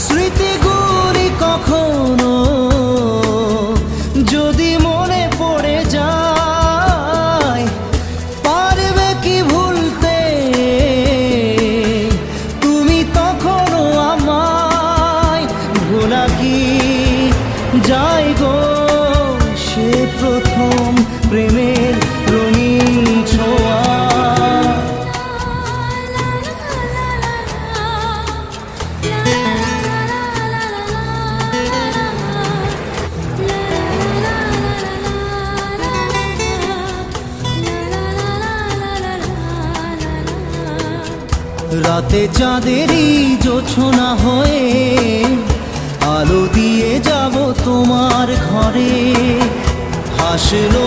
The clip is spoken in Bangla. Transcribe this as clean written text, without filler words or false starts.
স্মৃতিগুলি কখনো যদি মনে পড়ে যায়, পারবে কি ভুলতে তুমি তখনো আমায়? ভোলা কি যায় গো সে প্রথম প্রেমের রঙিন ছোঁয়া? রাতে চাঁদেরই জোছনা হয়ে আলো দিয়ে যাব তোমার ঘরে। হাসলো